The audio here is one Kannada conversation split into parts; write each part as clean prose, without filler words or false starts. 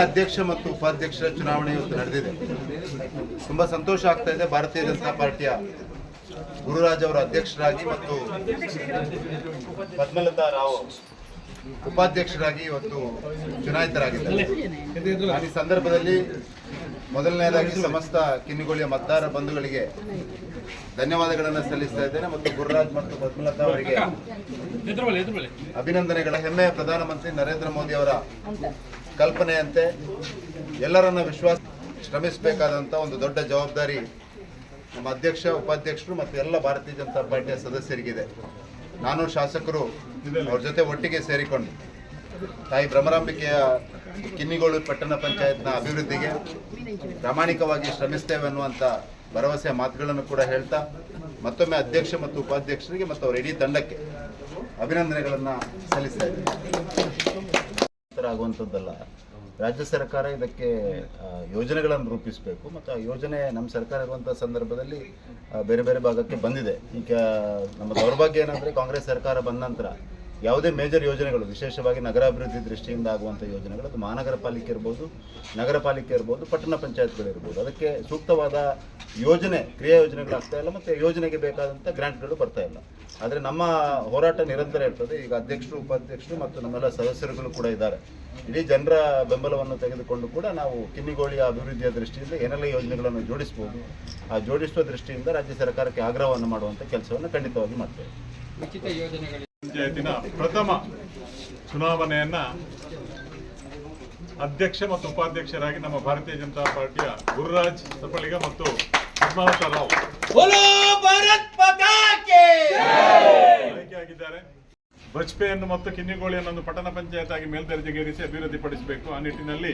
ಅಧ್ಯಕ್ಷ ಮತ್ತು ಉಪಾಧ್ಯಕ್ಷರ ಚುನಾವಣೆ ಇವತ್ತು ನಡೆದಿದೆ. ತುಂಬ ಸಂತೋಷ ಆಗ್ತಾ ಇದೆ. ಭಾರತೀಯ ಜನತಾ ಪಾರ್ಟಿಯ ಗುರುರಾಜ್ ಅವರ ಅಧ್ಯಕ್ಷರಾಗಿ ಮತ್ತು ಪದ್ಮಲತಾ ರಾವ್ ಉಪಾಧ್ಯಕ್ಷರಾಗಿ ಇವತ್ತು ಚುನಾಯಿತರಾಗಿದ್ದಾರೆ. ಈ ಸಂದರ್ಭದಲ್ಲಿ ಮೊದಲನೇದಾಗಿ ಸಮಸ್ತ ಕಿನ್ನಿಗೋಳಿಯ ಮತದಾರ ಬಂಧುಗಳಿಗೆ ಧನ್ಯವಾದಗಳನ್ನು ಸಲ್ಲಿಸ್ತಾ ಇದ್ದೇನೆ ಮತ್ತು ಗುರುರಾಜ್ ಮತ್ತು ಪದ್ಮಲತಾ ಅವರಿಗೆ ಅಭಿನಂದನೆಗಳ. ಹೆಮ್ಮೆಯ ಪ್ರಧಾನಮಂತ್ರಿ ನರೇಂದ್ರ ಮೋದಿ ಅವರ ಕಲ್ಪನೆಯಂತೆ ಎಲ್ಲರನ್ನ ವಿಶ್ವಾಸ ಶ್ರಮಿಸಬೇಕಾದಂಥ ಒಂದು ದೊಡ್ಡ ಜವಾಬ್ದಾರಿ ನಮ್ಮ ಅಧ್ಯಕ್ಷ ಉಪಾಧ್ಯಕ್ಷರು ಮತ್ತು ಎಲ್ಲ ಭಾರತೀಯ ಜನತಾ ಪಾರ್ಟಿಯ ಸದಸ್ಯರಿಗಿದೆ. ನಾನು ಶಾಸಕರು ಅವ್ರ ಜೊತೆ ಒಟ್ಟಿಗೆ ಸೇರಿಕೊಂಡು ತಾಯಿ ಭ್ರಮರಾಂಬಿಕೆಯ ಕಿನ್ನಿಗೋಳು ಪಟ್ಟಣ ಪಂಚಾಯತ್ನ ಅಭಿವೃದ್ಧಿಗೆ ಪ್ರಾಮಾಣಿಕವಾಗಿ ಶ್ರಮಿಸ್ತೇವೆ ಅನ್ನುವಂಥ ಭರವಸೆಯ ಮಾತುಗಳನ್ನು ಕೂಡ ಹೇಳ್ತಾ ಮತ್ತೊಮ್ಮೆ ಅಧ್ಯಕ್ಷ ಮತ್ತು ಉಪಾಧ್ಯಕ್ಷರಿಗೆ ಮತ್ತು ಅವರ ಇಡೀ ತಂಡಕ್ಕೆ ಅಭಿನಂದನೆಗಳನ್ನು ಸಲ್ಲಿಸ್ತಾ ಇದ್ದೇನೆ. ಆಗುವಂಥದ್ದಲ್ಲ, ರಾಜ್ಯ ಸರ್ಕಾರ ಇದಕ್ಕೆ ಯೋಜನೆಗಳನ್ನು ರೂಪಿಸಬೇಕು ಮತ್ತು ಆ ಯೋಜನೆ ನಮ್ಮ ಸರ್ಕಾರ ಇರುವಂಥ ಸಂದರ್ಭದಲ್ಲಿ ಬೇರೆ ಬೇರೆ ಭಾಗಕ್ಕೆ ಬಂದಿದೆ. ಈಗ ನಮ್ಮ ದೌರ್ಭಾಗ್ಯ ಏನಂದರೆ ಕಾಂಗ್ರೆಸ್ ಸರ್ಕಾರ ಬಂದ ನಂತರ ಯಾವುದೇ ಮೇಜರ್ ಯೋಜನೆಗಳು, ವಿಶೇಷವಾಗಿ ನಗರಾಭಿವೃದ್ಧಿ ದೃಷ್ಟಿಯಿಂದ ಆಗುವಂಥ ಯೋಜನೆಗಳು, ಅದು ಮಹಾನಗರ ಪಾಲಿಕೆ ಇರ್ಬೋದು, ನಗರ ಪಾಲಿಕೆ ಇರ್ಬೋದು, ಪಟ್ಟಣ ಪಂಚಾಯತ್ಗಳಿರ್ಬೋದು, ಅದಕ್ಕೆ ಸೂಕ್ತವಾದ ಯೋಜನೆ ಕ್ರಿಯಾ ಯೋಜನೆಗಳಾಗ್ತಾ ಇಲ್ಲ ಮತ್ತು ಯೋಜನೆಗೆ ಬೇಕಾದಂಥ ಗ್ರಾಂಟ್ಗಳು ಬರ್ತಾ ಇಲ್ಲ. ಆದರೆ ನಮ್ಮ ಹೋರಾಟ ನಿರಂತರ ಇರ್ತದೆ. ಈಗ ಅಧ್ಯಕ್ಷರು ಉಪಾಧ್ಯಕ್ಷರು ಮತ್ತು ನಮ್ಮೆಲ್ಲ ಸದಸ್ಯರುಗಳು ಕೂಡ ಇದ್ದಾರೆ. ಇಡೀ ಜನರ ಬೆಂಬಲವನ್ನು ತೆಗೆದುಕೊಂಡು ಕೂಡ ನಾವು ಕಿನ್ನಿಗೋಳಿಯ ಅಭಿವೃದ್ಧಿಯ ದೃಷ್ಟಿಯಿಂದ ಏನೆಲ್ಲ ಯೋಜನೆಗಳನ್ನು ಜೋಡಿಸ್ಬೋದು, ಆ ಜೋಡಿಸುವ ದೃಷ್ಟಿಯಿಂದ ರಾಜ್ಯ ಸರ್ಕಾರಕ್ಕೆ ಆಗ್ರಹವನ್ನು ಮಾಡುವಂಥ ಕೆಲಸವನ್ನು ಖಂಡಿತವಾಗಿ ಮಾಡ್ತೇವೆ. ಪಂಚಾಯತಿನ ಪ್ರಥಮ ಚುನಾವಣೆಯನ್ನ ಅಧ್ಯಕ್ಷ ಮತ್ತು ಉಪಾಧ್ಯಕ್ಷರಾಗಿ ನಮ್ಮ ಭಾರತೀಯ ಜನತಾ ಪಾರ್ಟಿಯ ಗುರುರಾಜ್ ಸಪಳಿಗ ಮತ್ತು ಪದ್ಮಲತಾ ರಾವ್ ಆಯ್ಕೆಯಾಗಿದ್ದಾರೆ. ಬಜ್ಪೆಯನ್ನು ಮತ್ತು ಕಿನ್ನಿಗೋಳಿಯನ್ನು ಪಟ್ಟಣ ಪಂಚಾಯತ್ ಆಗಿ ಮೇಲ್ದರ್ಜೆಗೇರಿಸಿ ಅಭಿವೃದ್ಧಿಪಡಿಸಬೇಕು. ಆ ನಿಟ್ಟಿನಲ್ಲಿ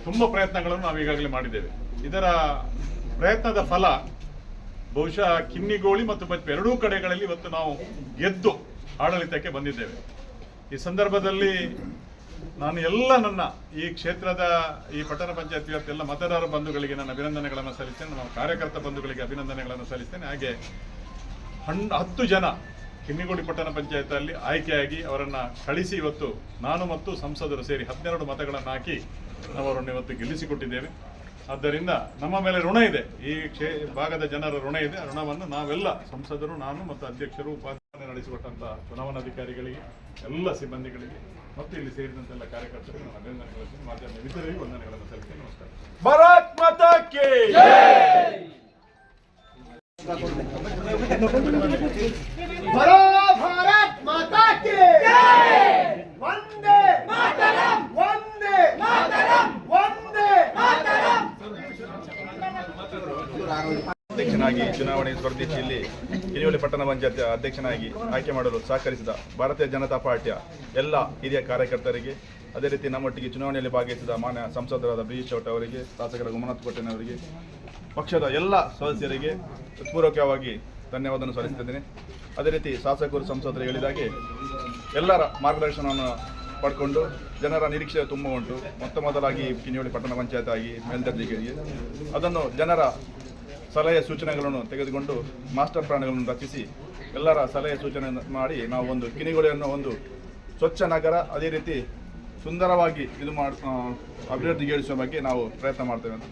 ತುಂಬ ಪ್ರಯತ್ನಗಳನ್ನು ನಾವು ಈಗಾಗಲೇ ಮಾಡಿದ್ದೇವೆ. ಇದರ ಪ್ರಯತ್ನದ ಫಲ ಬಹುಶಃ ಕಿನ್ನಿಗೋಳಿ ಮತ್ತು ಬಜ್ಪೆ ಎರಡೂ ಕಡೆಗಳಲ್ಲಿ ಇವತ್ತು ನಾವು ಗೆದ್ದು ಆಡಳಿತಕ್ಕೆ ಬಂದಿದ್ದೇವೆ. ಈ ಸಂದರ್ಭದಲ್ಲಿ ನಾನು ನನ್ನ ಈ ಕ್ಷೇತ್ರದ ಈ ಪಟ್ಟಣ ಪಂಚಾಯತ್ ವ್ಯಾಪ್ತಿ ಎಲ್ಲ ಮತದಾರ ಬಂಧುಗಳಿಗೆ ನನ್ನ ಅಭಿನಂದನೆಗಳನ್ನು ಸಲ್ಲಿಸ್ತೇನೆ. ನಮ್ಮ ಕಾರ್ಯಕರ್ತ ಬಂಧುಗಳಿಗೆ ಅಭಿನಂದನೆಗಳನ್ನು ಸಲ್ಲಿಸ್ತೇನೆ. ಹಾಗೆ 10 ಜನ ಕಿನ್ನಿಗೋಳಿ ಪಟ್ಟಣ ಪಂಚಾಯತಲ್ಲಿ ಆಯ್ಕೆಯಾಗಿ ಅವರನ್ನು ಕಳಿಸಿ ಇವತ್ತು ನಾನು ಮತ್ತು ಸಂಸದರು ಸೇರಿ 12 ಮತಗಳನ್ನು ಹಾಕಿ ನಾವು ಅವರನ್ನು ಇವತ್ತು ಗೆಲ್ಲಿಸಿಕೊಟ್ಟಿದ್ದೇವೆ. ಆದ್ದರಿಂದ ನಮ್ಮ ಮೇಲೆ ಋಣ ಇದೆ, ಈ ಭಾಗದ ಜನರ ಋಣ ಇದೆ. ಆ ಋಣವನ್ನು ನಾವೆಲ್ಲ ಸಂಸದರು, ನಾನು ಮತ್ತು ಅಧ್ಯಕ್ಷರು, ಉಪಾಧ್ಯಕ್ಷರು ನಡೆಸಿಕೊಟ್ಟಂಥ ಚುನಾವಣಾಧಿಕಾರಿಗಳಿಗೆ, ಎಲ್ಲ ಸಿಬ್ಬಂದಿಗಳಿಗೆ ಮತ್ತು ಇಲ್ಲಿ ಸೇರಿದಂತೆಲ್ಲ ಕಾರ್ಯಕರ್ತರಿಗೆ ನಾನು ಅಭಿನಂದನೆಗಳನ್ನು ಮಾಧ್ಯಮ ಮಿತ್ರರಿಗೆ ವಂದನೆಗಳನ್ನು ಸಲ್ಲಿಸ್ತೇನೆ. ನಮಸ್ಕಾರ. ಭಾರತ್ ಮಾತಾ ಕಿ ಜೈ. ಭಾರತ್ ಮಾತಾ ಕಿ ಜೈ. ವಂದೇ ಮಾತರಂ, ವಂದೇ ಮಾತರಂ, ವಂದೇ ಮಾತರಂ. ಅಧ್ಯಕ್ಷನಾಗಿ ಚುನಾವಣೆ ಸ್ಪರ್ಧಿಸಿ ಇಲ್ಲಿ ಕಿನ್ನಿಗೋಳಿ ಪಟ್ಟಣ ಪಂಚಾಯತ್ ಅಧ್ಯಕ್ಷನಾಗಿ ಆಯ್ಕೆ ಮಾಡಲು ಸಹಕರಿಸಿದ ಭಾರತೀಯ ಜನತಾ ಪಾರ್ಟಿಯ ಎಲ್ಲ ಹಿರಿಯ ಕಾರ್ಯಕರ್ತರಿಗೆ, ಅದೇ ರೀತಿ ನಮ್ಮೊಟ್ಟಿಗೆ ಚುನಾವಣೆಯಲ್ಲಿ ಭಾಗವಹಿಸಿದ ಮಾನ್ಯ ಸಂಸದರಾದ ಬ್ರಿಜೇಶ್ ಚೌಟ ಅವರಿಗೆ, ಶಾಸಕರ ಗುಮನಾಥ್ ಕೋಟೆನವರಿಗೆ, ಪಕ್ಷದ ಎಲ್ಲ ಸದಸ್ಯರಿಗೆ ಹೃತ್ಪೂರ್ವಕವಾಗಿ ಧನ್ಯವಾದವನ್ನು ಸಲ್ಲಿಸುತ್ತಿದ್ದೇನೆ. ಅದೇ ರೀತಿ ಶಾಸಕರು ಸಂಸದರು ಹೇಳಿದಾಗೆ ಎಲ್ಲರ ಮಾರ್ಗದರ್ಶನವನ್ನು ಪಡ್ಕೊಂಡು ಜನರ ನಿರೀಕ್ಷೆ ತುಂಬ ಉಂಟು. ಮೊದಲಾಗಿ ಕಿನ್ನಿಗೋಳಿ ಪಟ್ಟಣ ಪಂಚಾಯತ್ ಆಗಿ ಮೇಲ್ದರ್ಜೆಗೇರಿ ಅದನ್ನು ಜನರ ಸಲಹೆ ಸೂಚನೆಗಳನ್ನು ತೆಗೆದುಕೊಂಡು ಮಾಸ್ಟರ್ ಪ್ಲಾನ್ಗಳನ್ನು ರಚಿಸಿ ಎಲ್ಲರ ಸಲಹೆ ಸೂಚನೆ ಮಾಡಿ ನಾವು ಒಂದು ಕಿನ್ನಿಗೋಳಿಯನ್ನು ಒಂದು ಸ್ವಚ್ಛ ನಗರ, ಅದೇ ರೀತಿ ಸುಂದರವಾಗಿ ಅಭಿವೃದ್ಧಿಗೇರಿಸುವ ಬಗ್ಗೆ ನಾವು ಪ್ರಯತ್ನ ಮಾಡ್ತೇವೆ ಅಂತ